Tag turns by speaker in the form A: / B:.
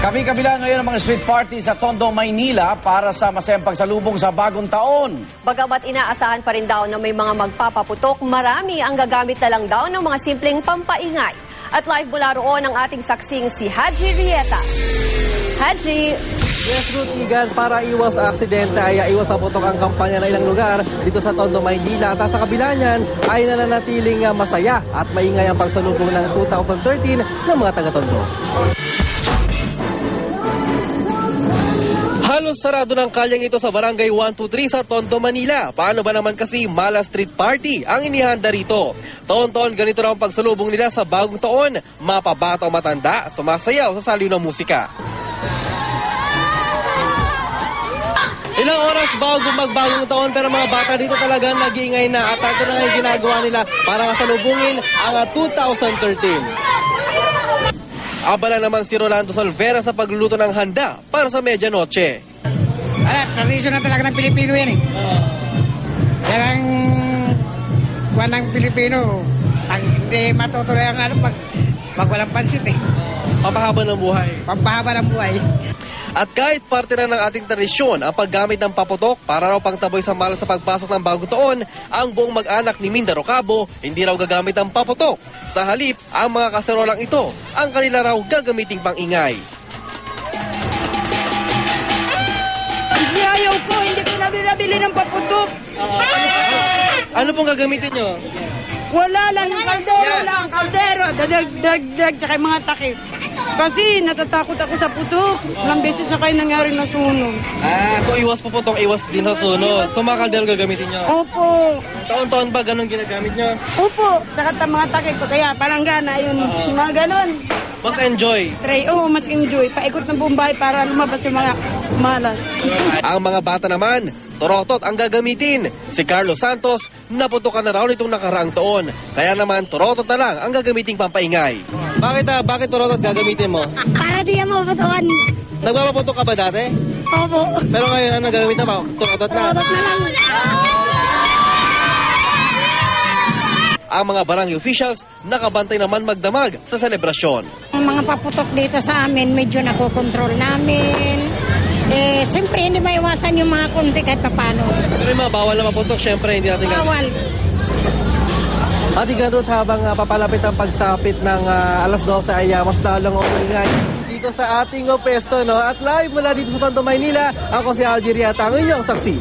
A: Kabi-kabila ngayon ang mga street party sa Tondo, Maynila para sa masayang pagsalubong sa bagong taon.
B: Bagamat inaasahan pa rin daw na may mga magpapaputok, marami ang gagamit na lang daw ng mga simpleng pampaingay. At live mula roon ang ating saksing si Haji Rieta. Haji!
C: Yes, Ruth Igan, para iwas aksidente ay iwas na putok ang kampanya na ilang lugar dito sa Tondo, Maynila. At sa kabila niyan ay nananatiling masaya at maingay ang pagsalubong ng 2013 ng mga taga-Tondo. Halos sarado ng kalyang ito sa Barangay 123 sa Tondo, Manila. Paano ba naman kasi Mala Street Party ang inihanda rito? Taon-taon ganito raw ang pagsalubong nila sa bagong taon. Mapabata o matanda, sumasayaw sa saliw ng musika. Ilang oras bago magbagong taon pero mga bata dito talagang nag-iingay na at ito na nga yung ginagawa nila para masalubungin ang 2013. Abala naman si Rolando Salvera sa pagluluto ng handa para sa medianoche.
D: Tradisyon na talaga ng Pilipino yan eh. Yan ang kuwan ng Pilipino. Hindi matutuloy ang pag walang pansit eh.
C: Pampahaba ng buhay.
D: Pampahaba ng buhay.
C: At kahit parte na ng ating tradisyon ang paggamit ng paputok para raw pangtaboy sa mala sa pagpasok ng bagong taon, ang buong mag-anak ni Mindaro Cabo hindi raw gagamit ng paputok. Sa halip, ang mga kaserolang ito ang kanila raw gagamiting pang-ingay.
E: Hindi ayaw ko, hindi ko nabili ng paputok.
C: Ano pong gagamitin nyo?
E: Wala lang, yung kaldero, dagdag, tsaka yung mga takip. Kasi natatakot ako sa putok. Ilang beses na kayo nangyari na sunog.
C: So iwas paputok, iwas din sa sunog. So mga kaldero gagamitin nyo?
E: Opo.
C: Taon-taon ba ganun ginagamit nyo?
E: Opo, tsaka mga takip ko. Kaya parang gana yun, mga ganon.
C: Mas enjoy.
E: Mas enjoy. Paikot ng buong bahay para lumabas yung mga malas.
C: Ang mga bata naman, torotot ang gagamitin. Si Carlos Santos, naputukan na raw nitong nakaraang taon. Kaya naman, torotot na lang ang gagamiting pampaingay. Bakit torotot gagamitin mo?
E: Para di yan maputukan.
C: Nagpapaputok ka ba dati?
E: Opo.
C: Pero ngayon, ano gagamitin mo? Torotot na.
E: Torotot na lang.
C: Ang mga barangay officials, nakabantay naman magdamag sa selebrasyon.
E: Ang mga paputok dito sa amin, medyo nakokontrol namin. Siyempre, hindi maiwasan yung mga konti kahit papano.
C: Pero yung mga bawal na maputok, syempre hindi natin gagawin.
E: Bawal.
C: Ati Garut, habang papalapit ang pagsapit ng alas 12 ay mas lalong umingay dito sa ating pwesto, no? At live mula dito sa Tondo, Maynila, ako si Algeria, ang inyong saksi.